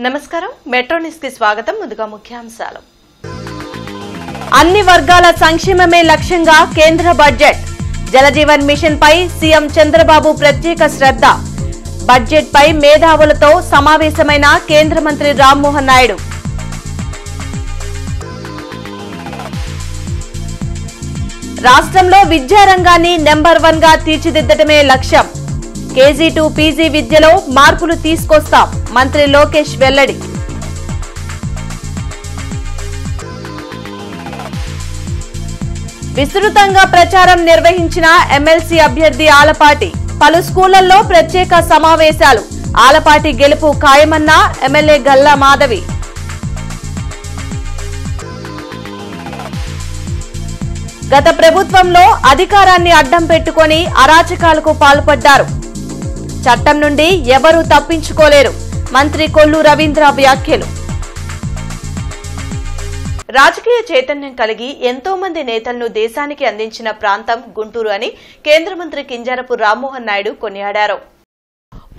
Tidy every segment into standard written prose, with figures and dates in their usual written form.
నమస్కారం metro news కి స్వాగతం. ముందుగా ముఖ్యాంశాలు. అన్ని వర్గాల సంక్షేమమే లక్ష్యంగా కేంద్ర బడ్జెట్. జలజీవన్ మిషన్ పై సీఎం చంద్రబాబు ప్రత్యేక శ్రద్ధ. బడ్జెట్ పై మేధావులతో సమావేశమైన కేంద్ర మంత్రి రామ్మోహన్ నాయుడు. రాష్ట్రంలో విద్యారంగాన్ని నెంబర్ 1 గా తీర్చిదిద్దడమే లక్ష్యం. కేజీ టు పీజీ విద్యలో మార్పులు తీసుకొస్తాం. మంత్రి లోకేష్ వెల్లడి. విస్తృతంగా ప్రచారం నిర్వహించిన ఎమ్మెల్సీ అభ్యర్థి ఆలపాటి. పలు స్కూళ్లలో ప్రత్యేక సమావేశాలు. ఆలపాటి గెలుపు ఖాయమన్న ఎమ్మెల్యే గల్లా మాధవి. గత ప్రభుత్వంలో అధికారాన్ని అడ్డం పెట్టుకుని అరాచకాలకు పాల్పడ్డారు. చట్టం నుండి ఎవరూ తప్పించుకోలేరు. మంత్రి కొల్లు రవీంద్ర వ్యాఖ్యలు. రాజకీయ చైతన్యం కలిగి ఎంతో మంది నేతలను దేశానికి అందించిన ప్రాంతం గుంటూరు అని కేంద్ర మంత్రి కింజరాపు రామ్మోహన్ నాయుడు కొనియాడారు.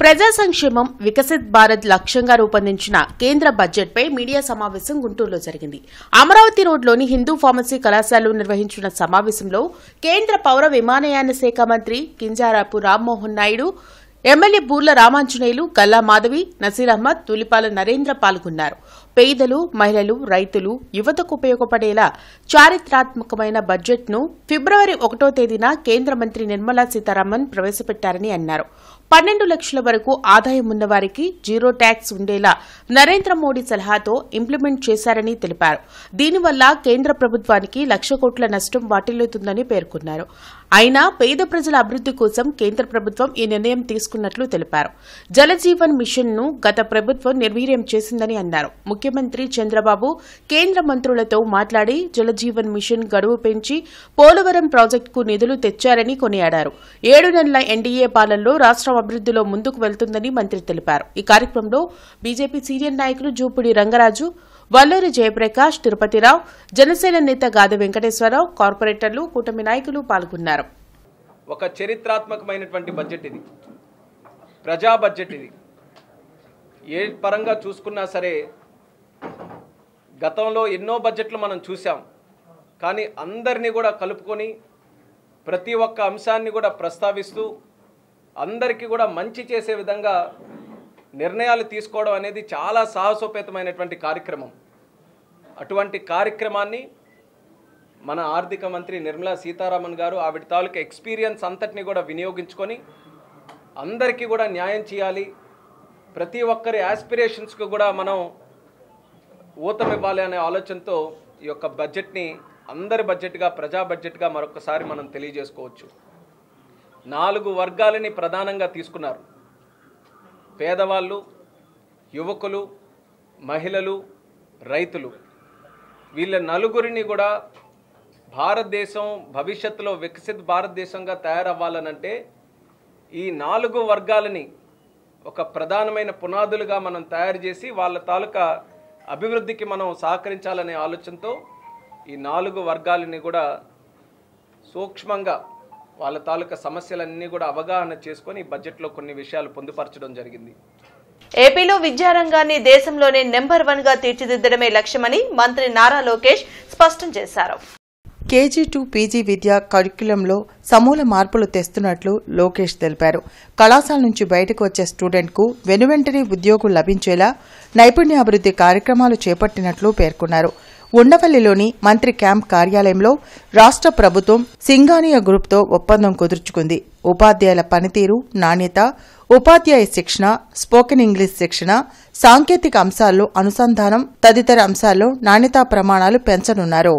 ప్రజా సంక్షేమం వికసిత్ భారత్ లక్ష్యంగా రూపొందించిన కేంద్ర బడ్జెట్ పై మీడియా సమావేశం గుంటూరులో జరిగింది. అమరావతి రోడ్లోని హిందూ ఫార్మసీ కళాశాలలో నిర్వహించిన సమావేశంలో కేంద్ర పౌర విమానయాన శాఖ మంత్రి కింజరాపు రామ్మోహన్ నాయుడు, ఎమ్మెల్యే బూర్ల రామాంజనేయులు, గల్లా మాధవి, నసీర్ అహ్మద్, తులిపాల నరేంద్ర పాల్గొన్నారు. పేదలు, మహిళలు, రైతులు, యువతకు ఉపయోగపడేలా చారిత్రాత్మకమైన బడ్జెట్ను ఫిబ్రవరి 1వ తేదీన కేంద్ర మంత్రి నిర్మలా సీతారామన్ ప్రవేశపెట్టారని అన్నారు. 12 లక్షల వరకు ఆదాయం ఉన్నవారికి జీరో ట్యాక్స్ ఉండేలా నరేంద్ర మోడీ సలహాతో ఇంప్లిమెంట్ చేశారని తెలిపారు. దీనివల్ల కేంద్ర ప్రభుత్వానికి 1,00,000 కోట్ల నష్టం వాటిల్లుతుందని పేర్కొన్నారు. అయినా పేద ప్రజల అభివృద్ది కోసం కేంద్ర ప్రభుత్వం ఈ నిర్ణయం తీసుకున్నట్లు తెలిపారు. జలజీవన్ మిషన్ ను గత ప్రభుత్వం నిర్వీర్యం చేసిందని అన్నారు. ముఖ్యమంత్రి చంద్రబాబు కేంద్ర మంత్రులతో మాట్లాడి జలజీవన్ మిషన్ గడువు పెంచి పోలవరం ప్రాజెక్టుకు నిధులు తెచ్చారని కొనియాడారు. 7 నెలల ఎన్డీఏ పాలనలో రాష్ట్రం అభివృద్దిలో ముందుకు వెళ్తుందని మంత్రి తెలిపారు. ఈ కార్యక్రమంలో బీజేపీ సీనియర్ నాయకులు జూపుడి రంగరాజు, వల్లూరి జయప్రకాష్, తిరుపతిరావు, జనసేన నేత గాది వెంకటేశ్వరరావు, కార్పొరేటర్లు, కూటమి నాయకులు పాల్గొన్నారు. ఒక చరిత్రాత్మకమైనటువంటి బడ్జెట్ ఇది, ప్రజా బడ్జెట్ ఇది. ఏ పరంగా చూసుకున్నా సరే గతంలో ఎన్నో బడ్జెట్లు మనం చూసాం. కానీ అందరినీ కూడా కలుపుకొని ప్రతి ఒక్క అంశాన్ని కూడా ప్రస్తావిస్తూ అందరికీ కూడా మంచి చేసే విధంగా నిర్ణయాలు తీసుకోవడం అనేది చాలా సాహసోపేతమైనటువంటి కార్యక్రమం. అటువంటి కార్యక్రమాన్ని మన ఆర్థిక మంత్రి నిర్మలా సీతారామన్ గారు ఆవిడ తాలూకా ఎక్స్పీరియన్స్ అంతటిని కూడా వినియోగించుకొని అందరికీ కూడా న్యాయం చేయాలి, ప్రతి ఒక్కరి యాస్పిరేషన్స్కు కూడా మనం ఊతమివ్వాలి అనే ఆలోచనతో ఈ యొక్క బడ్జెట్ని అందరి బడ్జెట్గా, ప్రజా బడ్జెట్గా మరొకసారి మనం తెలియజేసుకోవచ్చు. 4 వర్గాలని ప్రధానంగా తీసుకున్నారు. పేదవాళ్ళు, యువకులు, మహిళలు, రైతులు. వీళ్ళ నలుగురిని కూడా భారతదేశం భవిష్యత్తులో వికసిత్ భారతదేశంగా తయారవ్వాలనంటే ఈ 4 వర్గాలని ఒక ప్రధానమైన పునాదులుగా మనం తయారు చేసి వాళ్ళ తాలూకా అభివృద్ధికి మనం సహకరించాలనే ఆలోచనతో ఈ 4 వర్గాలని కూడా సూక్ష్మంగా వాళ్ళ తాలూకా సమస్యలన్నీ కూడా అవగాహన చేసుకొని ఈ బడ్జెట్లో కొన్ని విషయాలు పొందుపరచడం జరిగింది. ఏపీలో విద్యారంగాన్ని దేశంలోనే నెంబర్ 1 గా తీర్చిదిద్దడమే లక్ష్యమని మంత్రి నారా లోకేష్ స్పష్టం చేశారు. కేజీ టు పీజీ విద్యా కరిక్యులంలో సమూల మార్పులు తెస్తున్నట్లు లోకేష్ తెలిపారు. కళాశాల నుంచి బయటకు వచ్చే స్టూడెంట్కు వెనువెంటనే ఉద్యోగం లభించేలా నైపుణ్యాభివృద్ది కార్యక్రమాలు చేపట్టినట్లు పేర్కొన్నారు. ఉండవల్లిలోని మంత్రి క్యాంప్ కార్యాలయంలో రాష్ట ప్రభుత్వం సింగానియా గ్రూప్తో ఒప్పందం కుదుర్చుకుంది. ఉపాధ్యాయుల పనితీరు, నాణ్యత, ఉపాధ్యాయ శిక్షణ, స్పోకెన్ ఇంగ్లీష్ శిక్షణ, సాంకేతిక అంశాల్లో అనుసంధానం తదితర అంశాల్లో నాణ్యతా ప్రమాణాలు పెంచనున్నారు.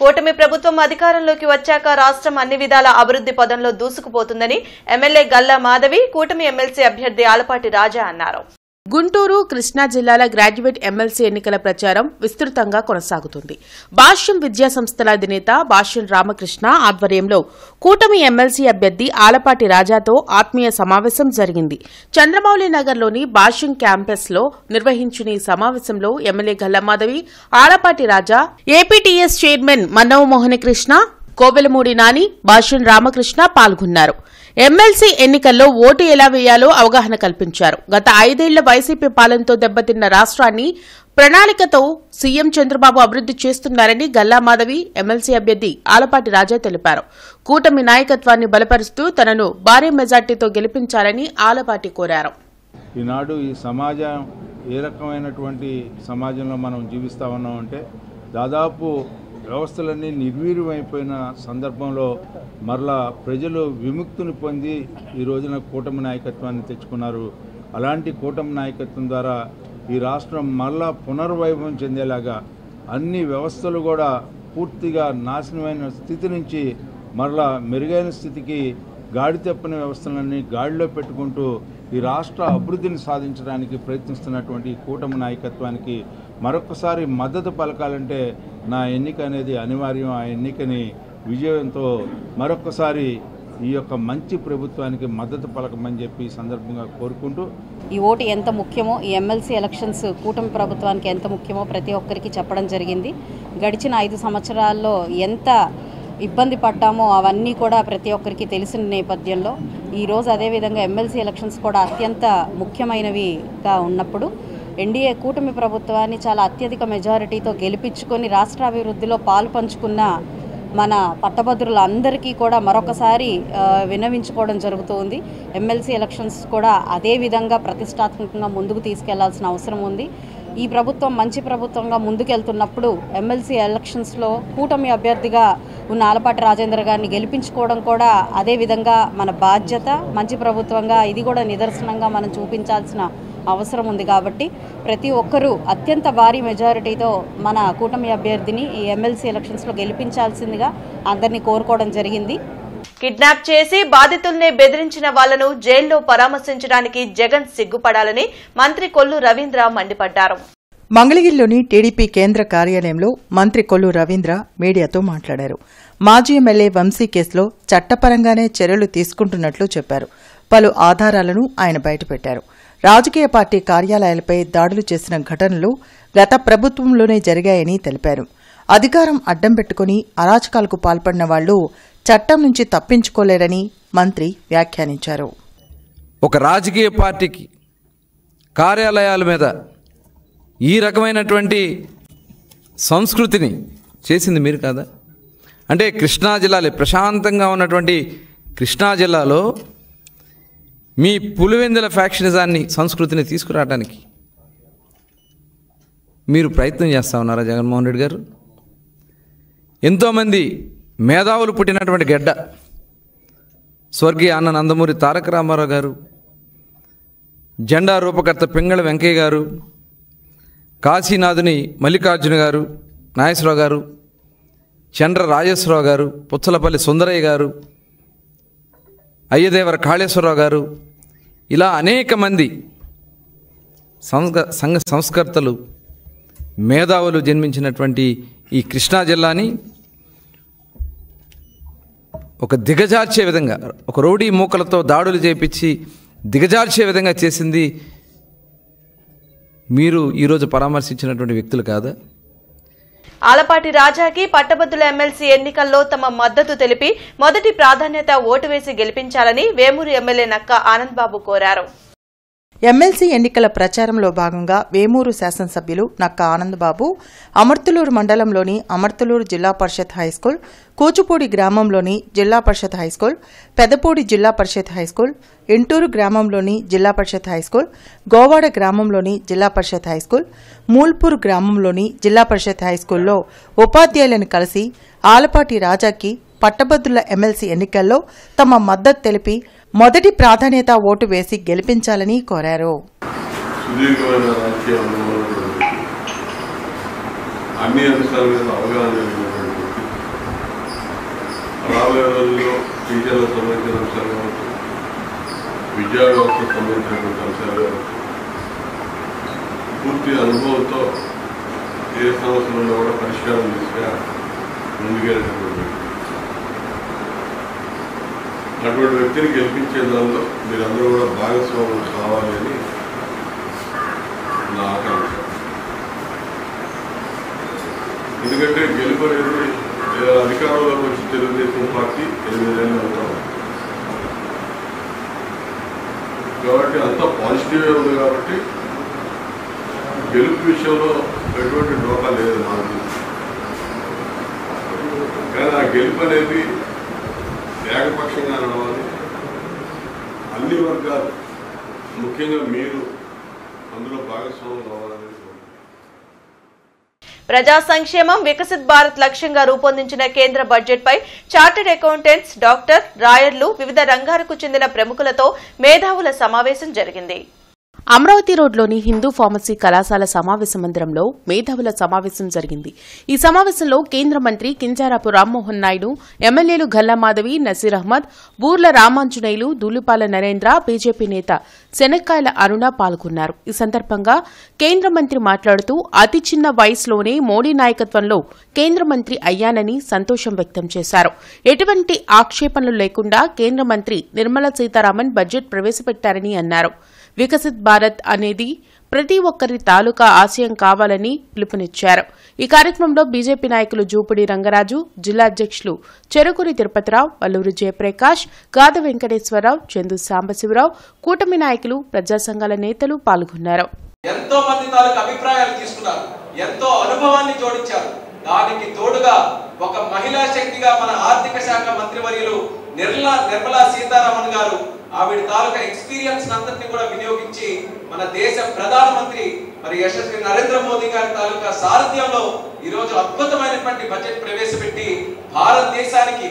కూటమి ప్రభుత్వం అధికారంలోకి వచ్చాక రాష్ట్రం అన్ని విధాల అభివృద్ది పదంలో దూసుకుపోతుందని ఎమ్మెల్యే గల్లా మాధవి, కూటమి ఎమ్మెల్సీ అభ్యర్థి ఆలపాటి రాజా అన్నారు. గుంటూరు, కృష్ణా జిల్లాల గ్రాడ్యుయేట్ ఎమ్మెల్సీ ఎన్నికల ప్రచారం విస్తృతంగా కొనసాగుతుంది. భాష్యం విద్యా సంస్థల అధినేత భాష్యం రామకృష్ణ ఆధ్వర్యంలో కూటమి ఎమ్మెల్సీ అభ్యర్థి ఆలపాటి రాజాతో ఆత్మీయ సమావేశం జరిగింది. చంద్రమౌళి నగర్లోని భాష్యం క్యాంపస్ లో నిర్వహించిన ఈ సమావేశంలో ఎమ్మెల్యే గల్లా మాధవి, ఆలపాటి రాజా, ఏపీటీఎస్ చైర్మన్ మన్నవ మోహనకృష్ణ, కోవెలమూడి నాని, భాష్యం రామకృష్ణ పాల్గొన్నారు. ఎమ్మెల్సీ ఎన్నికల్లో ఓటు ఎలా వేయాలో అవగాహన కల్పించారు. గత 5 ఏళ్ల వైసీపీ పాలనతో దెబ్బతిన్న రాష్ట్రాన్ని ప్రణాళికతో సీఎం చంద్రబాబు అభివృద్ది చేస్తున్నారని గల్లా మాధవి ఎమ్మెల్సీ అభ్యర్థి ఆలపాటి రాజా తెలిపారు. కూటమి నాయకత్వాన్ని బలపరుస్తూ తనను భారీ మెజార్టీతో గెలిపించాలని ఆలపాటి కోరారు. ఈనాడు ఈ సమాజం ఏ రకమైనటువంటి సమాజంలో మనం జీవిస్తా ఉన్నామంటే దాదాపు వ్యవస్థలన్నీ నిర్వీర్యమైపోయిన సందర్భంలో మరలా ప్రజలు విముక్తిని పొంది ఈ రోజున కూటమి నాయకత్వాన్ని తెచ్చుకున్నారు. అలాంటి కూటమి నాయకత్వం ద్వారా ఈ రాష్ట్రం మరలా పునర్వైభవం చెందేలాగా అన్ని వ్యవస్థలు కూడా పూర్తిగా నాశనమైన స్థితి నుంచి మరలా మెరుగైన స్థితికి గాడి తప్పని వ్యవస్థలన్నీ గాడిలో పెట్టుకుంటూ ఈ రాష్ట్ర అభివృద్ధిని సాధించడానికి ప్రయత్నిస్తున్నటువంటి కూటమి నాయకత్వానికి మరొకసారి మద్దతు పలకాలంటే నా ఎన్నిక అనేది అనివార్యం. ఆ ఎన్నికని విజయంతో మరొకసారి ఈ యొక్క మంచి ప్రభుత్వానికి మద్దతు పలకమని చెప్పి ఈ సందర్భంగా కోరుకుంటూ ఈ ఓటు ఎంత ముఖ్యమో, ఈ ఎమ్మెల్సీ ఎలక్షన్స్ కూటమి ప్రభుత్వానికి ఎంత ముఖ్యమో ప్రతి ఒక్కరికి చెప్పడం జరిగింది. గడిచిన 5 సంవత్సరాల్లో ఎంత ఇబ్బంది పడ్డామో అవన్నీ కూడా ప్రతి ఒక్కరికి తెలిసిన నేపథ్యంలో ఈరోజు అదేవిధంగా ఎమ్మెల్సీ ఎలక్షన్స్ కూడా అత్యంత ముఖ్యమైనవిగా ఉన్నప్పుడు ఎన్డీఏ కూటమి ప్రభుత్వాన్ని చాలా అత్యధిక మెజారిటీతో గెలిపించుకొని రాష్ట్రాభివృద్ధిలో పాలు పంచుకున్న మన పట్టభద్రులందరికీ కూడా మరొకసారి విన్నవించుకోవడం జరుగుతుంది. ఎమ్మెల్సీ ఎలక్షన్స్ కూడా అదే విధంగా ప్రతిష్టాత్మకంగా ముందుకు తీసుకెళ్లాల్సిన అవసరం ఉంది. ఈ ప్రభుత్వం మంచి ప్రభుత్వంగా ముందుకెళ్తున్నప్పుడు ఎమ్మెల్సీ ఎలక్షన్స్లో కూటమి అభ్యర్థిగా ఉన్న ఆలపాటి రాజేంద్ర గారిని గెలిపించుకోవడం కూడా అదే విధంగా మన బాధ్యత. మంచి ప్రభుత్వంగా ఇది కూడా నిదర్శనంగా మనం చూపించాల్సిన అవసరం ఉంది. కాబట్టి ప్రతి ఒక్కరూ అత్యంత భారీ మెజారిటీతో మన కూటమి అభ్యర్థిని ఈ ఎమ్మెల్సీ ఎలక్షన్స్లో గెలిపించాల్సిందిగా అందరినీ కోరుకోవడం జరిగింది. కిడ్నాప్ చేసి బాధితుల్ని బెదిరించిన వాళ్లను జైల్లో పరామర్శించడానికి జగన్ సిగ్గుపడాలని మంత్రి కొల్లు రవీంద్ర మండిపడ్డారు. మంగళగిరిలోని టీడీపీ కేంద్ర కార్యాలయంలో మంత్రి కొల్లు రవీంద్ర మీడియాతో మాట్లాడారు. మాజీ ఎమ్మెల్యే వంశీ కేసులో చట్టపరంగానే చర్యలు తీసుకుంటున్నట్లు చెప్పారు. పలు ఆధారాలను ఆయన బయటపెట్టారు. రాజకీయ పార్టీ కార్యాలయాలపై దాడులు చేసిన ఘటనలు గత ప్రభుత్వంలోనే జరిగాయని తెలిపారు. అధికారం అడ్డం పెట్టుకుని అరాచకాలకు పాల్పడిన వాళ్లు చట్టం నుంచి తప్పించుకోలేరని మంత్రి వ్యాఖ్యానించారు. ఒక రాజకీయ పార్టీకి కార్యాలయాల మీద ఈ రకమైనటువంటి సంస్కృతిని చేసింది మీరు కాదా? అంటే కృష్ణా జిల్లాలో ప్రశాంతంగా ఉన్నటువంటి కృష్ణా జిల్లాలో మీ పులివెందుల ఫ్యాక్షనిజాన్ని సంస్కృతిని తీసుకురావడానికి మీరు ప్రయత్నం చేస్తూ ఉన్నారా జగన్మోహన్ రెడ్డి గారు? ఎంతోమంది మేధావులు పుట్టినటువంటి గడ్డ స్వర్గీయ అన్న నందమూరి తారక రామారావు గారు, జెండా రూపకర్త పింగళ వెంకయ్య గారు, కాశీనాథుని మల్లికార్జున గారు, నాగేశ్వరరావు గారు, చంద్ర రాజేశ్వరరావు గారు, పుచ్చలపల్లి సుందరయ్య గారు, అయ్యదేవర కాళేశ్వరరావు గారు, ఇలా అనేక మంది సంఘ సంస్కర్తలు మేధావులు జన్మించినటువంటి ఈ కృష్ణా జిల్లాని ఒక దిగజార్చే విధంగా, ఒక రౌడీ మూకలతో దాడులు చేపించి దిగజార్చే విధంగా చేసింది మీరు ఈరోజు పరామర్శించినటువంటి వ్యక్తులు కాదా? ఆలపాటి రాజాకి పట్టభద్రుల ఎమ్మెల్సీ ఎన్నికల్లో తమ మద్దతు తెలిపి మొదటి ప్రాధాన్యత ఓటు వేసి గెలిపించాలని వేమూరు ఎమ్మెల్యే నక్కా ఆనంద్ బాబు కోరారు. ఎమ్మెల్సీ ఎన్నికల ప్రచారంలో భాగంగా వేమూరు శాసనసభ్యులు నక్కా ఆనందబాబు అమర్తులూరు మండలంలోని అమర్తులూరు జిల్లా పరిషత్ హైస్కూల్, కూచుపూడి గ్రామంలోని జిల్లా పరిషత్ హైస్కూల్, పెదపూడి జిల్లా పరిషత్ హైస్కూల్, ఇంటూరు గ్రామంలోని జిల్లా పరిషత్ హైస్కూల్, గోవాడ గ్రామంలోని జిల్లా పరిషత్ హైస్కూల్, మూల్పూర్ గ్రామంలోని జిల్లా పరిషత్ హైస్కూల్లో ఉపాధ్యాయులను కలిసి ఆలపాటి రాజాకి పట్టభద్రుల ఎమ్మెల్సీ ఎన్నికల్లో తమ మద్దతు తెలిపి మొదటి ప్రాధాన్యత ఓటు వేసి గెలిపించాలని కోరారు. సుదీర్ఘమైన రాజకీయ అన్ని అంశాల మీద అవగాహన రాబోయే రోజుల్లో టీచర్లకు సంబంధించిన అంశాలు కావచ్చు, విద్యా వ్యవస్థకు సంబంధించినటువంటి అంశాలు కావచ్చు, పూర్తి అనుభవంతో ఏ సమస్యలను కూడా పరిష్కారం దిశగా ముందుకెళ్ళేటటువంటి అటువంటి వ్యక్తిని గెలిపించే దానిలో మీరందరూ కూడా భాగస్వాములు కావాలి అని నా ఆకాంక్ష. ఎందుకంటే గెలుపు అనేది అధికారంలోకి వచ్చి తెలుగుదేశం పార్టీ 8 ఏళ్ళు ఉంటాం. కాబట్టి అంత పాజిటివే ఉంది. కాబట్టి గెలుపు విషయంలో ఎటువంటి డోకా లేదు నాకు. కానీ ఆ గెలుపు అనేది ఏకపక్షంగా నడవాలి. అన్ని వర్గాలు ముఖ్యంగా మీరు అందులో భాగస్వామ్యం కావాలని. ప్రజా సంక్షేమం వికసిత్ భారత్ లక్ష్యంగా రూపొందించిన కేంద్ర బడ్జెట్ పై చార్టెడ్ అకౌంటెంట్స్, డాక్టర్, లాయర్లు, వివిధ రంగాలకు చెందిన ప్రముఖులతో మేధావుల సమావేశం జరిగింది. అమరావతి రోడ్లోని హిందూ ఫార్మసీ కళాశాల సమావేశ మందిరంలో మేధావుల సమావేశం జరిగింది. ఈ సమావేశంలో కేంద్ర మంత్రి కింజరాపు రామ్మోహన్ నాయుడు, ఎమ్మెల్యేలు గల్లా మాధవి, నసీర్ అహ్మద్, బూర్ల రామాంజనేయులు, దూలిపాల నరేంద్ర, బీజేపీ నేత శనక్కాయల అరుణ పాల్గొన్నారు. ఈ సందర్భంగా కేంద్ర మంత్రి మాట్లాడుతూ అతి చిన్న వయసులోనే మోడీ నాయకత్వంలో కేంద్ర మంత్రి అయ్యానని సంతోషం వ్యక్తం చేశారు. ఎటువంటి ఆక్షేపణలు లేకుండా కేంద్ర మంత్రి నిర్మలా సీతారామన్ బడ్జెట్ ప్రవేశపెట్టారని అన్నారు. వికసిత్ భారత్ అనేది ప్రతి ఒక్కరి తాలూకా ఆశయం కావాలని పిలుపునిచ్చారు. ఈ కార్యక్రమంలో బీజేపీ నాయకులు జూపుడి రంగరాజు, జిల్లా అధ్యక్షులు చెరుకూరి తిరుపతిరావు, వల్లూరు జయప్రకాష్, గాద వెంకటేశ్వరరావు, చందు సాంబశివరావు, కూటమి నాయకులు, ప్రజా సంఘాల నేతలు పాల్గొన్నారు. ఎంతో మంది తాలూకు అభిప్రాయాలు తీసుకున్నారు, ఎంతో అనుభవాన్ని జోడించారు. దానికి తోడుగా ఒక మహిళా శక్తిగా మన ఆర్థిక శాఖ మంత్రివర్యులు నిర్మలా సీతారామన్ గారు ఆవిడ తాలూకా ఎక్స్పీరియన్స్ అంతటిని కూడా వినియోగించి మన దేశ ప్రధానమంత్రి మరి యశస్వి నరేంద్ర మోదీ గారి తాలూకా సారథ్యంలో ఈ రోజు అద్భుతమైనటువంటి బడ్జెట్ ప్రవేశపెట్టి భారతదేశానికి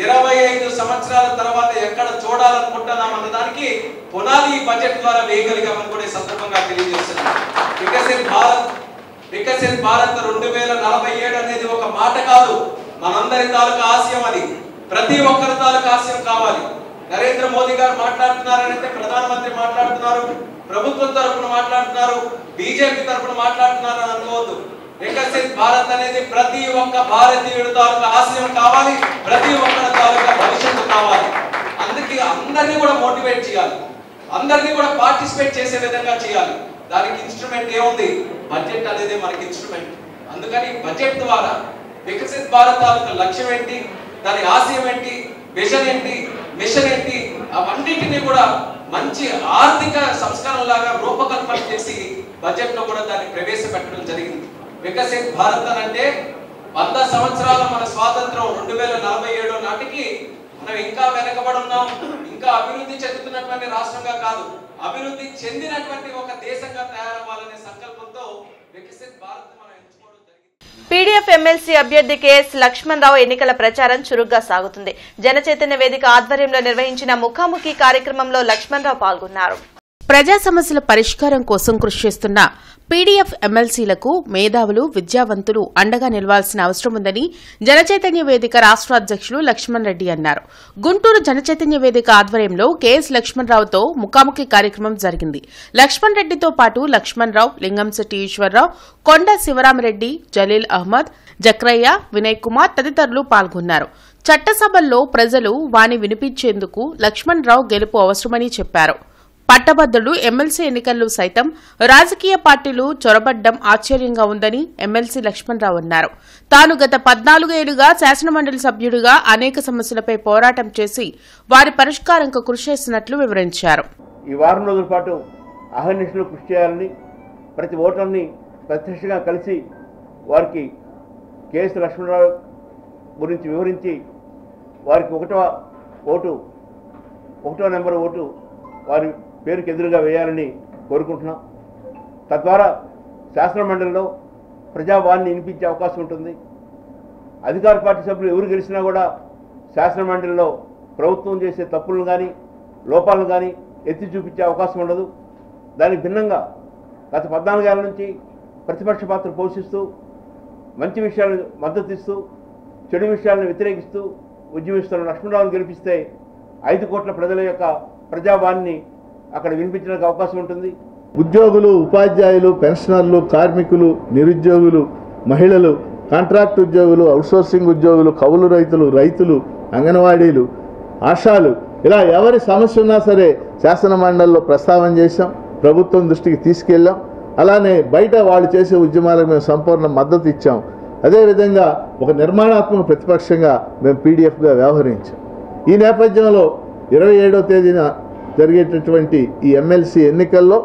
25 సంవత్సరాల తర్వాత ఎక్కడ చూడాలనుకుంటున్నాం అన్న దానికి పునాది ఈ బడ్జెట్ ద్వారా వేయగలిగామని కూడా ఈ సందర్భంగా తెలియజేస్తున్నాం. వికసిత్ భారత్ 2047 అనేది ఒక మాట కాదు, మనందరి తాలూకా ఆశయం. అది ప్రతి ఒక్కరి తాలూకా ఆశయం కావాలి. నరేంద్ర మోదీ గారు మాట్లాడుతున్నారంటే ప్రధానమంత్రి మాట్లాడుతున్నారు, ప్రభుత్వం తరపున మాట్లాడుతున్నారు, బీజేపీ తరపున మాట్లాడుతున్నారు అని అనుకోవద్దు. వికసిత్ భారత్ అనేది ప్రతి ఒక్క భారతీయుడి తాలూకా ఆశయం కావాలి, ప్రతి ఒక్కరి తాలూకా భవిష్యత్తు కావాలి. అందుకే అందరినీ కూడా మోటివేట్ చేయాలి, అందరినీ కూడా పార్టిసిపేట్ చేసే విధంగా చేయాలి. దానికి ఇన్స్ట్రుమెంట్ ఏముంది? బడ్జెట్ అనేది మనకి ఇన్స్ట్రుమెంట్. అందుకని బడ్జెట్ ద్వారా వికసిత్ భారత్ తాలూకా లక్ష్యం ఏంటి, దాని ఆశయం ఏంటి, విజన్ ఏంటి, మిషన్ ఏంటి, అవన్నిటిని కూడా మంచి ఆర్థిక సంస్కరణ లాగా రూపకల్పన చేసి బడ్జెట్ లో కూడా దాన్ని ప్రవేశపెట్టడం జరిగింది. వికసిత్ భారత్ అంటే 100 సంవత్సరాల మన స్వాతంత్రం 2047 నాటికి మనం ఇంకా వెనకబడి ఉన్నాం. ఇంకా అభివృద్ధి చెందుతున్నటువంటి రాష్ట్రంగా కాదు, అభివృద్ధి చెందినటువంటి ఒక దేశంగా తయారవ్వాలనే సంకల్పంతో వికసిత్ భారత్ మనం ఎంచుకోవడం జరిగింది. పీడీఎఫ్ ఎమ్మెల్సీ అభ్యర్థి కేఎస్ లక్ష్మణరావు ఎన్నికల ప్రచారం చురుగ్గా సాగుతుంది. జనచైతన్య వేదిక ఆధ్వర్యంలో నిర్వహించిన ముఖాముఖి కార్యక్రమంలో లక్ష్మణరావు పాల్గొన్నారు. ప్రజా సమస్యల పరిష్కారం కోసం కృషి చేస్తున్న పీడీఎఫ్ ఎమ్మెల్సీలకు మేధావులు, విద్యావంతులు అండగా నిలవాల్సిన అవసరం ఉందని జనచైతన్య వేదిక రాష్ట్ర అధ్యక్షులు లక్ష్మణ్ రెడ్డి అన్నారు. గుంటూరు జనచైతన్య వేదిక ఆధ్వర్యంలో కేఎస్ లక్ష్మణరావుతో ముఖాముఖి కార్యక్రమం జరిగింది. లక్ష్మణ్ రెడ్డితో పాటు లక్ష్మణరావు, లింగంశెట్టి ఈశ్వరరావు, కొండ శివరామరెడ్డి, జలీల్ అహ్మద్, జక్రయ్య, వినయ్ కుమార్ తదితరులు పాల్గొన్నారు. చట్టసభల్లో ప్రజలు వాణి వినిపించేందుకు లక్ష్మణరావు గెలుపు అవసరమని చెప్పారు. పట్టభద్రుడు ఎమ్మెల్సీ ఎన్నికల్లో సైతం రాజకీయ పార్టీలు చొరబడ్డం ఆశ్చర్యంగా ఉందని ఎమ్మెల్సీ లక్ష్మణరావు అన్నారు. తాను గత 14 ఏళ్లుగా శాసనమండలి సభ్యుడిగా అనేక సమస్యలపై పోరాటం చేసి వారి పరిష్కారంకు కృషి చేసినట్లు వివరించారు. ఈ వారం రోజుల పాటు అహర్నిశలు కృషి చేయాలని, ప్రతి ఓటర్ని ప్రత్యక్షంగా కలిసి వారికి కేఎస్ లక్ష్మణరావు గురించి వివరించి వారికి 1వ నెంబర్ ఓటు వారి పేరుకి ఎదురుగా వేయాలని కోరుకుంటున్నాం. తద్వారా శాసనమండలిలో ప్రజావాణిని వినిపించే అవకాశం ఉంటుంది. అధికార పార్టీ సభ్యులు ఎవరు గెలిచినా కూడా శాసనమండలిలో ప్రభుత్వం చేసే తప్పులను కానీ లోపాలను కానీ ఎత్తి చూపించే అవకాశం ఉండదు. దానికి భిన్నంగా గత 14 ఏళ్ల నుంచి ప్రతిపక్ష పాత్ర పోషిస్తూ మంచి విషయాలను మద్దతు ఇస్తూ చెడు విషయాలను వ్యతిరేకిస్తూ ఉద్యమిస్తున్న లక్ష్మణరావును గెలిపిస్తే 5 కోట్ల ప్రజల యొక్క ప్రజావాణిని అక్కడ వినిపించడానికి అవకాశం ఉంటుంది. ఉద్యోగులు, ఉపాధ్యాయులు, పెన్షనర్లు, కార్మికులు, నిరుద్యోగులు, మహిళలు, కాంట్రాక్ట్ ఉద్యోగులు, అవుట్సోర్సింగ్ ఉద్యోగులు, కౌలు రైతులు, అంగన్వాడీలు, ఆశాలు, ఇలా ఎవరి సమస్య ఉన్నా సరే శాసన మండలిలో ప్రస్తావన చేశాం, ప్రభుత్వం దృష్టికి తీసుకెళ్ళాం. అలానే బయట వాళ్ళు చేసే ఉద్యమాలకు మేము సంపూర్ణ మద్దతు ఇచ్చాం. అదేవిధంగా ఒక నిర్మాణాత్మక ప్రతిపక్షంగా మేము పీడీఎఫ్గా వ్యవహరించాం. ఈ నేపథ్యంలో 27వ తేదీన జరిగేటటువంటి ఈ ఎమ్మెల్సీ ఎన్నికల్లో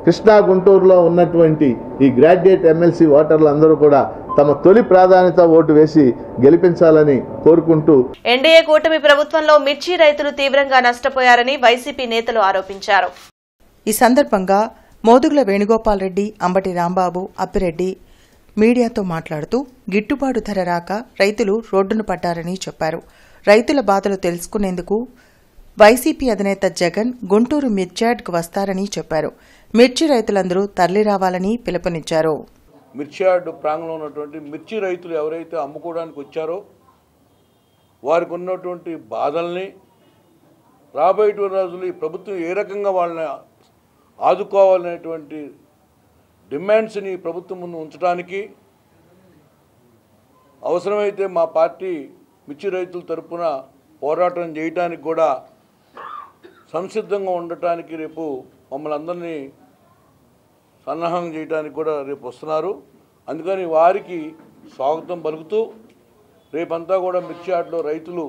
కృష్ణా గుంటూరులో ఉన్నటువంటి ఈ గ్రాడ్యుయేట్ ఎమ్మెల్సీ ఓటర్లు అందరూ కూడా తమ తొలి ప్రాధాన్యత ఓటు వేసి గెలిపించాలని కోరుకుంటూ ఎన్డీఏ కూటమి ప్రభుత్వంలో మిర్చి రైతులు తీవ్రంగా నష్టపోయారని వైసీపీ నేతలు ఆరోపించారు. ఈ సందర్భంగా మోదుగుల వేణుగోపాల్ రెడ్డి, అంబటి రాంబాబు, అప్పిరెడ్డి మీడియాతో మాట్లాడుతూ గిట్టుబాటు ధర రాక రైతులు రోడ్డును పడ్డారని చెప్పారు. రైతుల బాధలు తెలుసుకునేందుకు వైసీపీ అధినేత జగన్ గుంటూరు మిర్చియార్డ్కు వస్తారని చెప్పారు. మిర్చి రైతులందరూ తరలిరావాలని పిలుపునిచ్చారు. మిర్చియార్డ్ ప్రాంగణంలో ఉన్నటువంటి మిర్చి రైతులు ఎవరైతే అమ్ముకోవడానికి వచ్చారో వారికి ఉన్నటువంటి బాధల్ని రాబోయే రోజులు ఈ ప్రభుత్వం ఏ రకంగా వాళ్ళని ఆదుకోవాలనేటువంటి డిమాండ్స్ని ప్రభుత్వం ముందు ఉంచడానికి అవసరమైతే మా పార్టీ మిర్చి రైతుల తరపున పోరాటం చేయడానికి కూడా సంసిద్ధంగా ఉండటానికి రేపు మమ్మల్ని అందరినీ సన్నాహం చేయడానికి కూడా రేపు వస్తున్నారు. అందుకని వారికి స్వాగతం పలుకుతూ రేపంతా కూడా మిర్చియార్డ్లో రైతులు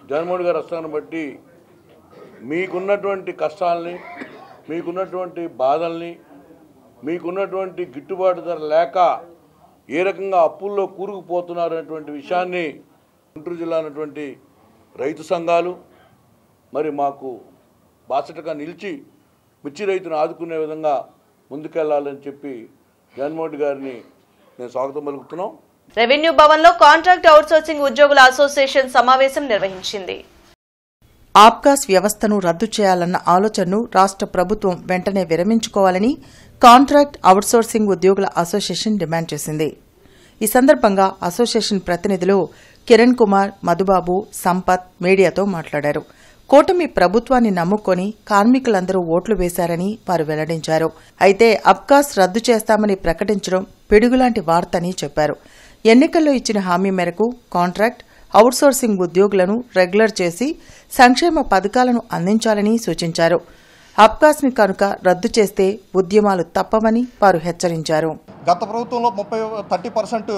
జగన్మోహన్ గారు వస్తాను బట్టి మీకున్నటువంటి కష్టాలని, మీకున్నటువంటి బాధల్ని, మీకున్నటువంటి గిట్టుబాటు ధర లేక ఏ రకంగా అప్పుల్లో కూరుకుపోతున్నారు అనేటువంటి విషయాన్ని గుంటూరు జిల్లా అన్నటువంటి రైతు సంఘాలు మరి మాకు బాసటగా నిలిచి మిర్చి రైతును ఆదుకునే విధంగా ముందుకెళ్లాలని చెప్పి జగన్మోహన్ గారిని నేను స్వాగతం పలుకుతున్నాం. రెవెన్యూ భవన్లో కాంట్రాక్ట్ అవుట్సోర్సింగ్ ఉద్యోగుల అసోసియేషన్ సమావేశం నిర్వహించింది. ఆబ్కాస్ వ్యవస్థను రద్దు చేయాలన్న ఆలోచనను రాష్ట్ర ప్రభుత్వం వెంటనే విరమించుకోవాలని కాంట్రాక్ట్ అవుట్సోర్సింగ్ ఉద్యోగుల అసోసియేషన్ డిమాండ్ చేసింది. ఈ సందర్భంగా అసోసియేషన్ ప్రతినిధులు కిరణ్ కుమార్, మధుబాబు, సంపత్ మీడియాతో మాట్లాడారు. కూటమి ప్రభుత్వాన్ని నమ్ముకొని కార్మికులందరూ ఓట్లు వేశారని వారు వెల్లడించారు. అయితే అబ్కాస్ రద్దు చేస్తామని ప్రకటించడం పిడుగులాంటి వార్తని చెప్పారు. ఎన్నికల్లో ఇచ్చిన హామీ మేరకు కాంట్రాక్ట్ అవుట్సోర్సింగ్ ఉద్యోగులను రెగ్యులర్ చేసి సంక్షేమ పథకాలను అందించాలని సూచించారు. అబ్కాస్ని కనుక రద్దు చేస్తే ఉద్యమాలు తప్పవని వారు హెచ్చరించారు. గత ప్రభుత్వంలో 30%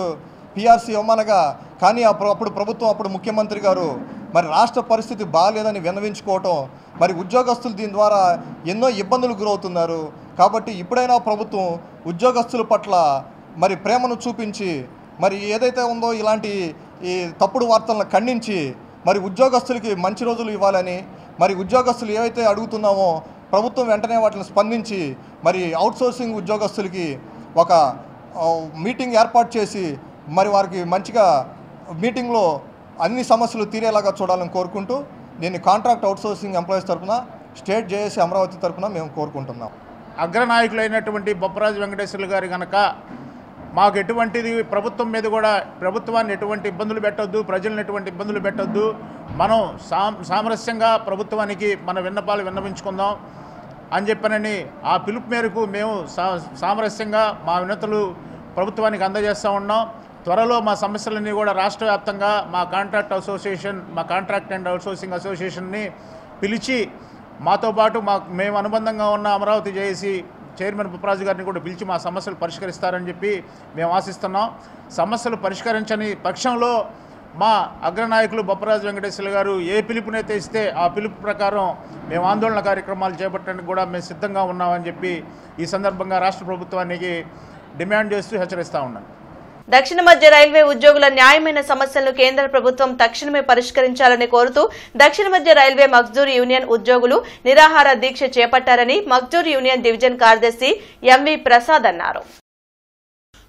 పీఆర్సీ ఇవ్వమనగా కానీ అప్పుడు ప్రభుత్వం అప్పుడు ముఖ్యమంత్రి గారు మరి రాష్ట్ర పరిస్థితి బాగాలేదని విన్నవించుకోవటం, మరి ఉద్యోగస్తులు దీని ద్వారా ఎన్నో ఇబ్బందులు గురవుతున్నారు. కాబట్టి ఇప్పుడైనా ప్రభుత్వం ఉద్యోగస్తుల పట్ల మరి ప్రేమను చూపించి మరి ఏదైతే ఉందో ఇలాంటి ఈ తప్పుడు వార్తలను ఖండించి మరి ఉద్యోగస్తులకి మంచి రోజులు ఇవ్వాలని, మరి ఉద్యోగస్తులు ఏవైతే అడుగుతున్నామో ప్రభుత్వం వెంటనే వాటిని స్పందించి మరి అవుట్సోర్సింగ్ ఉద్యోగస్తులకి ఒక మీటింగ్ ఏర్పాటు చేసి మరి వారికి మంచిగా మీటింగ్లో అన్ని సమస్యలు తీరేలాగా చూడాలని కోరుకుంటూ దీన్ని కాంట్రాక్ట్ అవుట్సోర్సింగ్ ఎంప్లాయీస్ తరఫున స్టేట్ జేఏసీ అమరావతి తరఫున మేము కోరుకుంటున్నాం. అగ్రనాయకులైనటువంటి బొప్పరాజు వెంకటేశ్వర్లు గారి కనుక మాకు ఎటువంటిది ప్రభుత్వం మీద కూడా ప్రభుత్వాన్ని ఎటువంటి ఇబ్బందులు పెట్టొద్దు, ప్రజలను ఎటువంటి ఇబ్బందులు పెట్టొద్దు, మనం సామరస్యంగా ప్రభుత్వానికి మన విన్నపాలు విన్నవించుకుందాం అని చెప్పనని ఆ పిలుపు మేరకు మేము సామరస్యంగా మా వినతులు ప్రభుత్వానికి అందజేస్తూ ఉన్నాం. త్వరలో మా సమస్యలన్నీ కూడా రాష్ట్ర వ్యాప్తంగా మా కాంట్రాక్ట్ అండ్ అవుట్సోర్సింగ్ అసోసియేషన్ని పిలిచి మాతో పాటు మేము అనుబంధంగా ఉన్న అమరావతి జేఏసీ చైర్మన్ బొప్పరాజు గారిని కూడా పిలిచి మా సమస్యలు పరిష్కరిస్తారని చెప్పి మేము ఆశిస్తున్నాం. సమస్యలు పరిష్కరించని పక్షంలో మా అగ్రనాయకులు బొప్పరాజు వెంకటేశ్వర్లు గారు ఏ పిలుపునైతే ఇస్తే ఆ పిలుపు ప్రకారం మేము ఆందోళన కార్యక్రమాలు చేపట్టడానికి కూడా మేము సిద్ధంగా ఉన్నామని చెప్పి ఈ సందర్భంగా రాష్ట్ర ప్రభుత్వానికి డిమాండ్ చేస్తూ హెచ్చరిస్తూ ఉన్నాను. దక్షిణ మధ్య రైల్వే ఉద్యోగుల న్యాయమైన సమస్యలను కేంద్ర ప్రభుత్వం తక్షణమే పరిష్కరించాలని కోరుతూ దక్షిణ మధ్య రైల్వే మజ్దూర్ యూనియన్ ఉద్యోగులు నిరాహార దీక్ష చేపట్టారని మజ్దూర్ యూనియన్ డివిజన్ కార్యదర్శి ఎంవి ప్రసాద్ అన్నారు.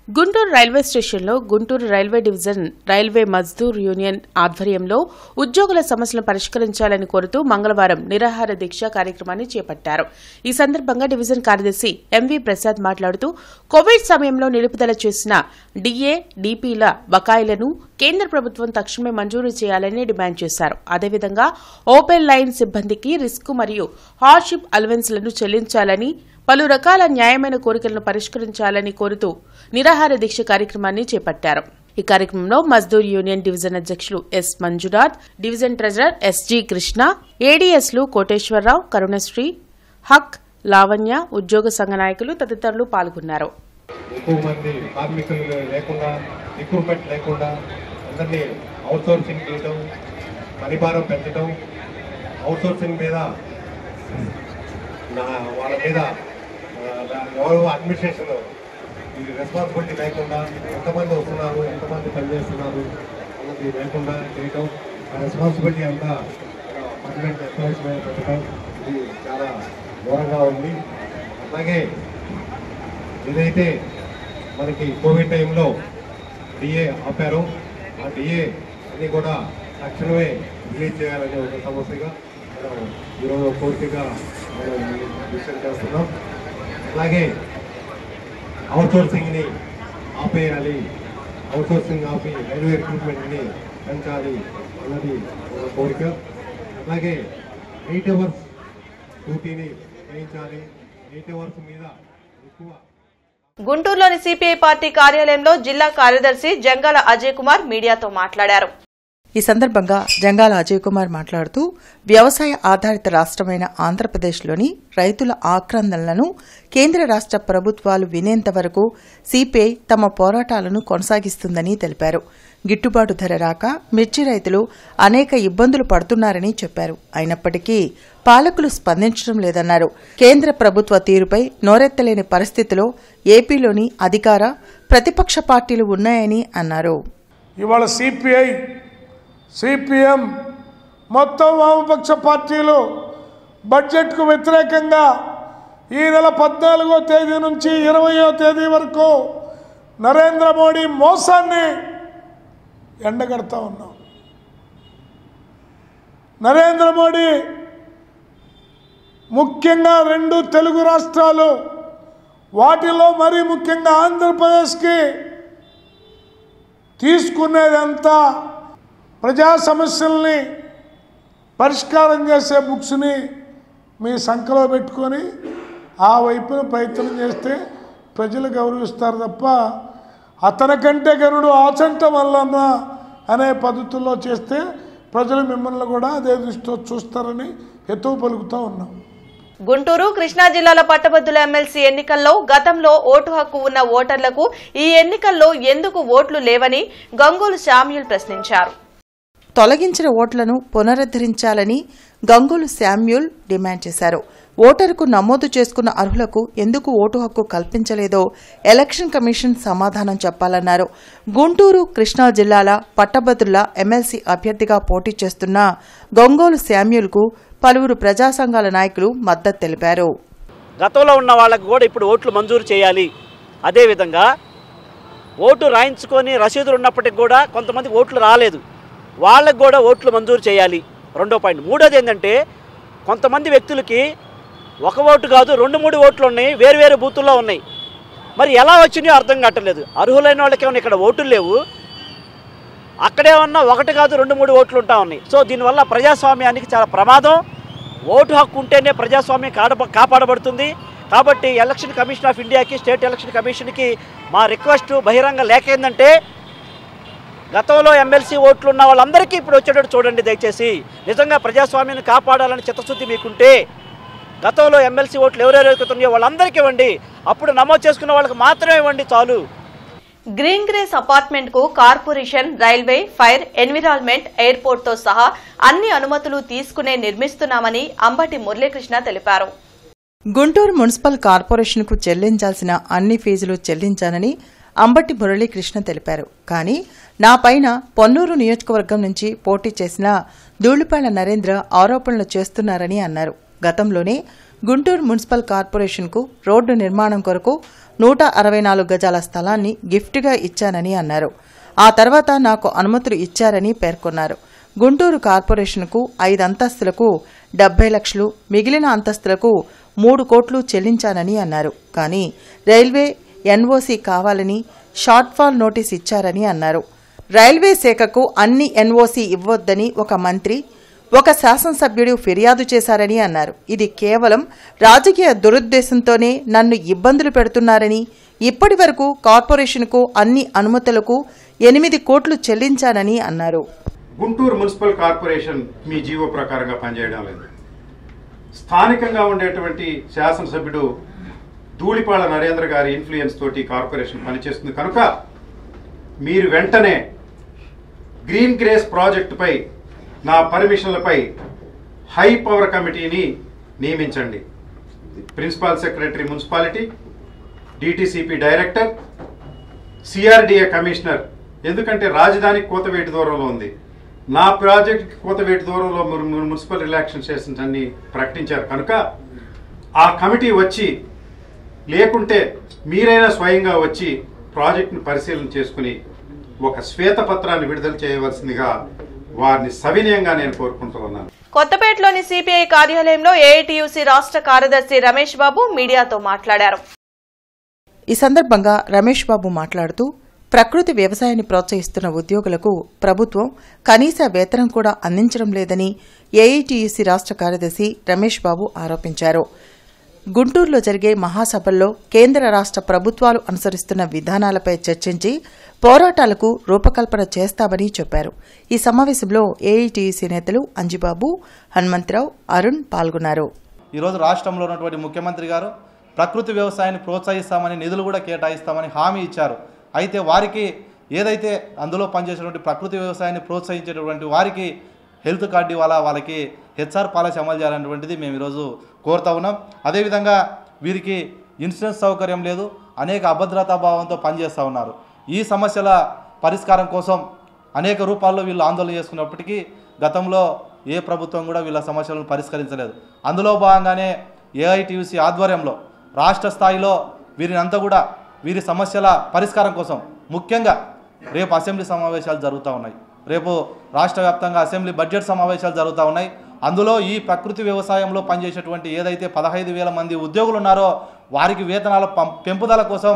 గుంటూరు రైల్వే స్టేషన్లో Guntur railway division railway Mazdoor union ఆధ్వర్యంలో ఉద్యోగుల సమస్యలను పరిష్కరించాలని కోరుతూ మంగళవారం నిరాహార దీక్ష కార్యక్రమాన్ని చేపట్టారు. ఈ సందర్భంగా డివిజన్ కార్యదర్శి ఎంవి ప్రసాద్ మాట్లాడుతూ కోవిడ్ సమయంలో నిలుపుదల చేసిన డీఏ, డీపీల బకాయిలను కేంద్ర ప్రభుత్వం తక్షణమే మంజూరు చేయాలని డిమాండ్ చేశారు. అదేవిధంగా ఓపెన్ లైన్ సిబ్బందికి రిస్క్ మరియు హార్డ్షిప్ అలవెన్స్లను చెల్లించాలని, పలు రకాల న్యాయమైన కోరికలను పరిష్కరించాలని కోరుతూ నిరాహార దీక్ష కార్యక్రమాన్ని చేపట్టారు. ఈ కార్యక్రమంలో మజ్దూర్ యూనియన్ డివిజన్ అధ్యక్షులు S Manjunath, division treasurer SG Krishna, ఏడీఎస్లు కోటేశ్వరరావు, కరుణశ్రీ, హక్, లావణ్య, ఉద్యోగ సంఘ నాయకులు తదితరులు పాల్గొన్నారు. ఎక్కువ మంది కార్మికులు లేకుండా, రిక్రూట్మెంట్ లేకుండా అందరినీ అవుట్సోర్సింగ్ చేయడం, పనిభారం పెంచడం, అవుట్సోర్సింగ్ మీద వాళ్ళ మీద ఎవరు అడ్మినిస్ట్రేషన్ ఈ రెస్పాన్సిబిలిటీ లేకుండా ఎంతమంది వస్తున్నారు, ఎంతమంది పనిచేస్తున్నారు అన్నది లేకుండా చేయటం, ఆ రెస్పాన్సిబిలిటీ అంతా పర్మనెంట్ ఎంప్లాయీస్ మీద పెట్టడం ఇది చాలా ఘోరంగా ఉంది. అలాగే ఏదైతే మనకి కోవిడ్ టైంలో డిఏ ఆపారో ఆ డిఏ అన్నీ కూడా తక్షణమే రిలీజ్ చేయాలనే ఒక సమస్యగా మనం ఈరోజు కోరికగా మనం డిసిషన్ చేస్తున్నాం. అలాగే అవుట్సోర్సింగ్ని ఆపేయాలి, అవుట్సోర్సింగ్ ఆపి రైల్వే రిక్రూట్మెంట్ని పెంచాలి అన్నది ఒక కోరిక. అలాగే 8 hours డ్యూటీని చేయించాలి, 8 hours మీద ఎక్కువ. గుంటూరులోని సిపిఐ పార్టీ కార్యాలయంలో జిల్లా కార్యదర్శి జంగాల అజయ్ కుమార్ మీడియాతో మాట్లాడారు. ఈ సందర్భంగా జంగాల అజయ్ కుమార్ మాట్లాడుతూ వ్యవసాయ ఆధారిత రాష్ట్రమైన ఆంధ్రప్రదేశ్లోని రైతుల ఆక్రందనలను కేంద్ర రాష్ట్ర ప్రభుత్వాలు వినేంత వరకు సిపిఐ తమ పోరాటాలను కొనసాగిస్తుందని తెలిపారు. గిట్టుబాటు ధర రాక మిర్చి రైతులు అనేక ఇబ్బందులు పడుతున్నారని చెప్పారు. అయినప్పటికీ పాలకులు స్పందించడం లేదన్నారు. కేంద్ర ప్రభుత్వ తీరుపై నోరెత్తలేని పరిస్థితిలో ఏపీలోని అధికార ప్రతిపక్ష పార్టీలు ఉన్నాయని అన్నారు. ఇవాళ సిపిఎం మొత్తం వామపక్ష పార్టీలు బడ్జెట్కు వ్యతిరేకంగా ఈ నెల 14వ తేదీ నుంచి 20వ తేదీ వరకు నరేంద్ర మోడీ మోసాన్ని ఎండగడతా ఉన్నాం. నరేంద్ర మోడీ ముఖ్యంగా 2 తెలుగు రాష్ట్రాలు, వాటిలో మరీ ముఖ్యంగా ఆంధ్రప్రదేశ్కి తీసుకునేదంతా ప్రజా సమస్యల్ని పరిష్కారం చేసే బుక్స్ని మీ సంఖలో పెట్టుకొని ఆ వైపున ప్రయత్నం చేస్తే ప్రజలు గౌరవిస్తారు తప్ప అతనికంటే గనుడు ఆచంట వల్లన్న అనే పద్ధతుల్లో చేస్తే ప్రజలు మిమ్మల్ని కూడా అదే దృష్టితో చూస్తారని హెతువు పలుకుతూ ఉన్నాం. గుంటూరు, కృష్ణా జిల్లాల పట్టభద్రుల ఎమ్మెల్సీ ఎన్నికల్లో గతంలో ఓటు హక్కు ఉన్న ఓటర్లకు ఈ ఎన్నికల్లో ఎందుకు ఓట్లు లేవని గంగోలు శామ్యూల్ ప్రశ్నించారు. తొలగించిన ఓట్లను పునరుద్ధరించాలని గంగోలు శామ్యూల్ డిమాండ్ చేశారు. ఓటరుకు నమోదు చేసుకున్న అర్హులకు ఎందుకు ఓటు హక్కు కల్పించలేదో ఎలక్షన్ కమిషన్ సమాధానం చెప్పాలన్నారు. గుంటూరు, కృష్ణా జిల్లాల పట్టభద్రుల ఎమ్మెల్సీ అభ్యర్థిగా పోటీ చేస్తున్న గంగోలు శామ్యూల్కు పలువురు ప్రజా సంఘాల నాయకులు మద్దతు తెలిపారు. గతంలో ఉన్న వాళ్లకు కూడా ఇప్పుడు ఓట్లు మంజూరు చేయాలి. అదేవిధంగా ఓటు రాయించుకొని రసీదులు ఉన్నప్పటికి కూడా కొంతమంది ఓట్లు రాలేదు, వాళ్ళకు కూడా ఓట్లు మంజూరు చేయాలి. రెండో పాయింట్. మూడోది ఏంటంటే కొంతమంది వ్యక్తులకి ఒక ఓటు కాదు 2-3 ఓట్లు ఉన్నాయి, వేరు బూతుల్లో ఉన్నాయి. మరి ఎలా వచ్చినాయో అర్థం కావట్లేదు. అర్హులైన వాళ్ళకి ఏమన్నా ఇక్కడ ఓట్లు లేవు, అక్కడేమన్నా 1 కాదు 2-3 ఓట్లు ఉంటా ఉన్నాయి. సో దీనివల్ల ప్రజాస్వామ్యానికి చాలా ప్రమాదం. ఓటు హక్కు ఉంటేనే ప్రజాస్వామ్యం కాపాడబడుతుంది. కాబట్టి ఎలక్షన్ కమిషన్ ఆఫ్ ఇండియాకి, స్టేట్ ఎలక్షన్ కమిషన్కి మా రిక్వెస్ట్ బహిరంగ లేఖ ఏంటంటే గతంలో ఎమ్మెల్సీ ఓట్లు ఉన్న వాళ్ళందరికీ ఇప్పుడు వచ్చేటట్టు చూడండి దయచేసి. నిజంగా ప్రజాస్వామ్యాన్ని కాపాడాలని చిత్తశుద్ధి మీకుంటే గతంలో ఎమ్మెల్సీ ఓట్లు ఎవరెవరికి ఉన్నాయో వాళ్ళందరికీ ఇవ్వండి. అప్పుడు నమోదు చేసుకున్న వాళ్ళకి మాత్రమే ఇవ్వండి చాలు. గ్రీన్ గ్రేస్ అపార్ట్మెంట్ కు corporation, railway, fire, environment, airport తో సహా అన్ని అనుమతులు తీసుకునే నిర్మిస్తున్నామని అంబటి మురళీకృష్ణ తెలిపారు. గుంటూరు మున్సిపల్ కార్పొరేషన్కు చెల్లించాల్సిన అన్ని ఫీజులు చెల్లించానని అంబటి మురళీకృష్ణ తెలిపారు. కానీ నాపైన పొన్నూరు నియోజకవర్గం నుంచి పోటీ చేసిన ధూళిపాళ్ల నరేంద్ర ఆరోపణలు చేస్తున్నారని అన్నారు. గతంలోనే గుంటూరు మున్సిపల్ కార్పొరేషన్కు రోడ్డు నిర్మాణం కొరకు 164 గజాల స్థలాన్ని గిఫ్ట్గా ఇచ్చానని అన్నారు. ఆ తర్వాత నాకు అనుమతులు ఇచ్చారని పేర్కొన్నారు. గుంటూరు కార్పొరేషన్కు 5 అంతస్తులకు 70 లక్షలు, మిగిలిన అంతస్తులకు 3 కోట్లు చెల్లించానని అన్నారు. కానీ రైల్వే ఎన్ఓసీ కావాలని షార్ట్ ఫాల్ నోటీస్ ఇచ్చారని అన్నారు. రైల్వే శాఖకు అన్ని ఎన్ఓసీ ఇవ్వొద్దని ఒక మంత్రి, ఒక శాసనసభ్యుడు ఫిర్యాదు చేశారని అన్నారు. ఇది కేవలం రాజకీయ దురుద్దేశంతోనే నన్ను ఇబ్బందులు పెడుతున్నారని, ఇప్పటి వరకు కార్పొరేషన్కు అన్ని అనుమతులకు 8 కోట్లు చెల్లించానని అన్నారు. గుంటూరు మున్సిపల్ కార్పొరేషన్ మీ జీవో ప్రకారంగా పనిచేయడం లేదు. స్థానికంగా ఉండేటువంటి శాసనసభ్యుడు ధూళిపాళ్ల నరేంద్ర గారి ఇన్ఫ్లుయెన్స్ తోటి కార్పొరేషన్ పనిచేస్తుంది కనుక మీరు వెంటనే గ్రీన్ గ్రేస్ ప్రాజెక్టుపై నా పర్మిషన్లపై హై పవర్ కమిటీని నియమించండి. Principal secretary municipality, DTCP director, CRDA commissioner. ఎందుకంటే రాజధానికి కోతవేటి దూరంలో ఉంది, నా ప్రాజెక్ట్ కోతవేటి దూరంలో మున్సిపల్ రిలాక్సేషన్స్ అన్ని ప్రకటించారు కనుక ఆ కమిటీ వచ్చి, లేకుంటే మీరైనా స్వయంగా వచ్చి ప్రాజెక్టును పరిశీలన చేసుకుని ఒక శ్వేతపత్రాన్ని విడుదల చేయవలసిందిగా వారిని సవినయంగా నేను కోరుకుంటూ ఉన్నాను. కొత్తపేటలోని సిపిఐ కార్యాలయంలో ఏఐటియుసి రాష్ట్ర కార్యదర్శి రమేష్ బాబు మీడియాతో మాట్లాడారు. ఈ సందర్భంగా రమేష్ బాబు మాట్లాడుతూ ప్రకృతి వ్యవసాయాన్ని ప్రోత్సహిస్తున్న ఉద్యోగులకు ప్రభుత్వం కనీస వేతనం కూడా అందించడం లేదని ఏఐటియుసి రాష్ట్ర కార్యదర్శి రమేష్ బాబు ఆరోపించారు. గుంటూరులో జరిగే మహాసభల్లో కేంద్ర రాష్ట్ర ప్రభుత్వాలు అనుసరిస్తున్న విధానాలపై చర్చించి పోరాటాలకు రూపకల్పన చేస్తామని చెప్పారు. ఈ సమావేశంలో ఏఐటియుసి నేతలు అంజిబాబు, హనుమంతరావు, అరుణ్ పాల్గొన్నారు. ఈరోజు రాష్ట్రంలో ఉన్నటువంటి ముఖ్యమంత్రి గారు ప్రకృతి వ్యవసాయాన్ని ప్రోత్సహిస్తామని, నిధులు కూడా కేటాయిస్తామని హామీ ఇచ్చారు. అయితే వారికి ఏదైతే అందులో పనిచేసేటువంటి ప్రకృతి వ్యవసాయాన్ని ప్రోత్సహించేటువంటి వారికి హెల్త్ కార్డు ఇవ్వాలా, వాళ్ళకి హెచ్ఆర్ పాలసీ అమలు చేయాలనేటువంటిది మేము ఈరోజు కోరుతా ఉన్నాం. అదేవిధంగా వీరికి ఇన్సూరెన్స్ సౌకర్యం లేదు, అనేక అభద్రతాభావంతో పనిచేస్తూ ఉన్నారు. ఈ సమస్యల పరిష్కారం కోసం అనేక రూపాల్లో వీళ్ళు ఆందోళన చేసుకున్నప్పటికీ గతంలో ఏ ప్రభుత్వం కూడా వీళ్ళ సమస్యలను పరిష్కరించలేదు. అందులో భాగంగానే ఏఐటియుసి ఆధ్వర్యంలో రాష్ట్ర స్థాయిలో వీరినంతా కూడా వీరి సమస్యల పరిష్కారం కోసం ముఖ్యంగా రేపు అసెంబ్లీ సమావేశాలు జరుగుతూ ఉన్నాయి. రేపు రాష్ట్ర వ్యాప్తంగా అసెంబ్లీ బడ్జెట్ సమావేశాలు జరుగుతూ ఉన్నాయి. అందులో ఈ ప్రకృతి వ్యవసాయంలో పనిచేసేటువంటి ఏదైతే 15,000 మంది ఉద్యోగులు ఉన్నారో వారికి వేతనాల పెంపుదల కోసం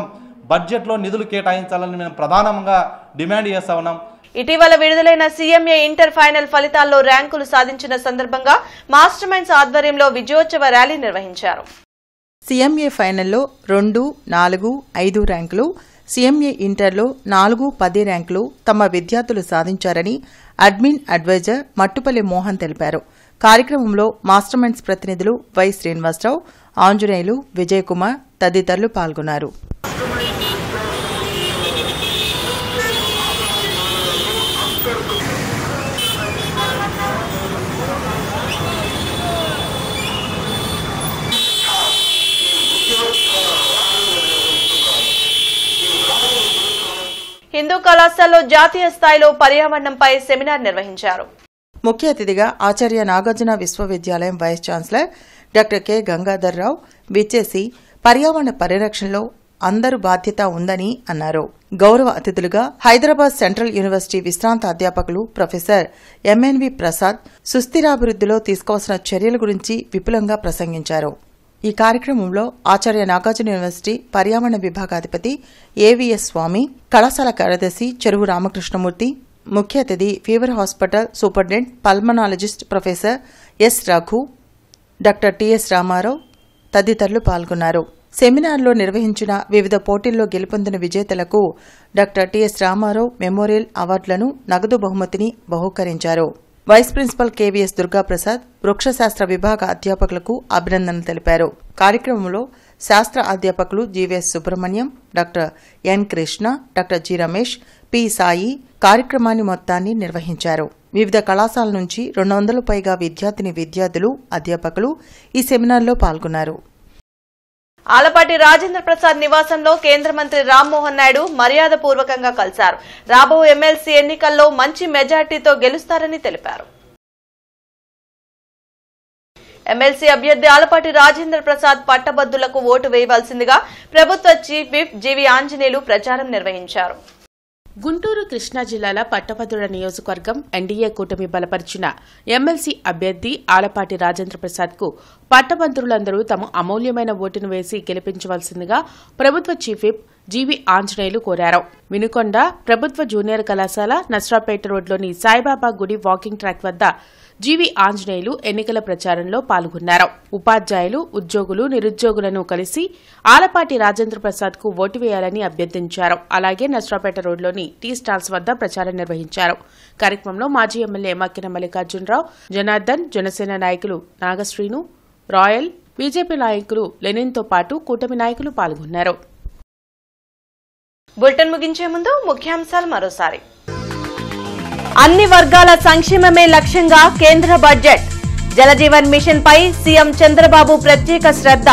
బడ్జెట్లో నిధులు కేటాయించాలని మేము ప్రధానంగా డిమాండ్ చేస్తా ఉన్నాం. ఇటీవల విడుదలైన సీఎంఏ ఇంటర్ ఫైనల్ ఫలితాల్లో ర్యాంకులు సాధించిన సందర్భంగా మాస్టర్ మైండ్స్ ఆధ్వర్యంలో విజయోత్సవ ర్యాలీ నిర్వహించారు. సీఎంఏ ఫైనల్లో 2, 4, 5 ర్యాంకులు, సీఎంఏ ఇంటర్లో 4, 10 ర్యాంకులు తమ విద్యార్థులు సాధించారని అడ్మిన్ అడ్వైజర్ మట్టుపల్లి మోహన్ తెలిపారు. కార్యక్రమంలో మాస్టర్ మైండ్స్ ప్రతినిధులు వై శ్రీనివాసరావు, ఆంజనేయులు, విజయ్ కుమార్ తదితరులు పాల్గొన్నారు. హిందూ కళాశాలలో జాతీయ స్థాయిలో పర్యావరణంపై సెమినార్ నిర్వహించారు. ముఖ్య అతిథిగా ఆచార్య నాగార్జున విశ్వవిద్యాలయం vice chancellor doctor K Gangadhar Rao విచ్చేసి పర్యావరణ పరిరక్షణలో అందరూ బాధ్యత ఉందని అన్నారు. గౌరవ అతిథులుగా హైదరాబాద్ సెంట్రల్ యూనివర్సిటీ విశ్రాంత అధ్యాపకులు ప్రొఫెసర్ ఎంఎన్వి ప్రసాద్ సుస్థిరాభివృద్దిలో తీసుకోవాల్సిన చర్యల గురించి విపులంగా ప్రసంగించారు. ఈ కార్యక్రమంలో ఆచార్య నాగార్జున యూనివర్సిటీ పర్యావరణ విభాగాధిపతి ఏవీఎస్ స్వామి, కళాశాల కార్యదర్శి చెరువు రామకృష్ణమూర్తి, ముఖ్య అతిథి fever hospital superintendent pulmonologist professor S Raghu, doctor TS Ramarao తదితరులు పాల్గొన్నారు. సెమినార్లో నిర్వహించిన వివిధ పోటీల్లో గెలుపొందిన విజేతలకు డాక్టర్ టిఎస్ రామారావు మెమోరియల్ అవార్డులను, నగదు బహుమతిని బహూకరించారు. వైస్ ప్రిన్సిపల్ కెవిఎస్ దుర్గాప్రసాద్ వృక్షశాస్త్ర విభాగ అధ్యాపకులకు అభినందనలు తెలిపారు. కార్యక్రమంలో శాస్త్ర అధ్యాపకులు GVS Subrahmanyam, doctor N Krishna, doctor G Ramesh, P Sai కార్యక్రమాన్ని మొత్తాన్ని నిర్వహించారు. వివిధ కళాశాల నుంచి 200 పైగా విద్యార్థులు, అధ్యాపకులు ఈ సెమినార్లో పాల్గొన్నారు. ఆలపాటి రాజేంద్ర ప్రసాద్ నివాసంలో కేంద్ర మంత్రి రామ్మోహన్ నాయుడు మర్యాదపూర్వకంగా కలిశారు. రాబో ఎమ్మెల్సీ ఎన్నికల్లో మంచి మెజార్టీతో గెలుస్తారని తెలిపారు. ఎమ్మెల్సీ అభ్యర్థి ఆలపాటి రాజేంద్ర ప్రసాద్ పట్టభద్రులకు ఓటు వేయవలసిందిగా ప్రభుత్వ చీఫ్ విప్ జీవి ఆంజనేయులు ప్రచారం నిర్వహించారు. గుంటూరు, కృష్ణా జిల్లాల పట్టభద్రుల నియోజకవర్గం ఎన్డీఏ కూటమి బలపరిచిన ఎమ్మెల్సీ అభ్యర్థి ఆలపాటి రాజేంద్ర ప్రసాద్ కు పట్టభద్రులందరూ తమ అమూల్యమైన ఓటును వేసి గెలిపించవలసిందిగా ప్రభుత్వ చీఫ్ విప్ జీవి ఆంజనేయులు కోరారు. వినుకొండ ప్రభుత్వ జూనియర్ కళాశాల, నస్రాపేట రోడ్లోని సాయిబాబా గుడి వాకింగ్ ట్రాక్ వద్ద జీవి ఆంజనేయులు ఎన్నికల ప్రచారంలో పాల్గొన్నారు. ఉపాధ్యాయులు, ఉద్యోగులు, నిరుద్యోగులను కలిసి ఆలపాటి రాజేంద్ర ప్రసాద్ కు ఓటు వేయాలని అభ్యర్థించారు. అలాగే నస్రాపేట రోడ్లోని టీ స్టాల్స్ వద్ద ప్రచారం నిర్వహించారు. కార్యక్రమంలో మాజీ ఎమ్మెల్యే మక్కిన మల్లికార్జునరావు, జనార్దన్, జనసేన నాయకులు నాగశ్రీను, రాయల్, బీజేపీ నాయకులు లెనిన్తో పాటు కూటమి నాయకులు పాల్గొన్నారు. బులెటిన్ ముగించే ముందు ముఖ్యాంశాలు మరోసారి. అన్ని వర్గాల సంక్షేమమే లక్ష్యంగా కేంద్ర బడ్జెట్. జలజీవన్ మిషన్ పై సీఎం చంద్రబాబు ప్రత్యేక శ్రద్ధ.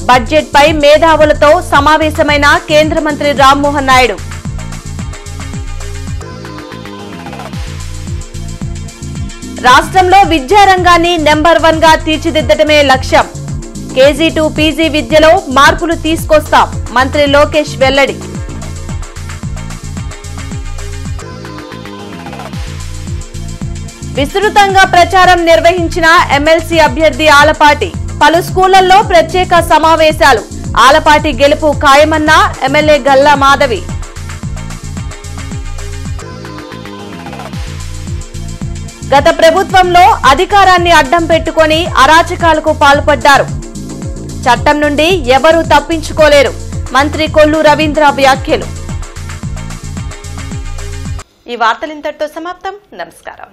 బడ్జెట్ పై మేధావులతో సమావేశమైన కేంద్ర మంత్రి రామ్మోహన్ నాయుడు. రాష్ట్రంలో విద్యారంగాన్ని నెంబర్ 1 గా తీర్చిదిద్దడమే లక్ష్యం. కేజీ టు పీజీ విద్యలో మార్పులు తీసుకొస్తాం. మంత్రి లోకేష్ వెల్లడి. విస్తృతంగా ప్రచారం నిర్వహించిన ఎమ్మెల్సీ అభ్యర్థి ఆలపాటి. పలు స్కూళ్లలో ప్రత్యేక సమావేశాలు. ఆలపాటి గెలుపు ఖాయమన్న ఎమ్మెల్యే గల్లా మాధవి. గత ప్రభుత్వంలో అధికారాన్ని అడ్డం పెట్టుకొని అరాచకాలకు పాల్పడ్డారు. చట్టం నుండి ఎవరూ తప్పించుకోలేరు. మంత్రి కొల్లు రవీంద్ర వ్యాఖ్యలు. ఈ వార్తలు ఇంతటితో సమాప్తం. నమస్కారం.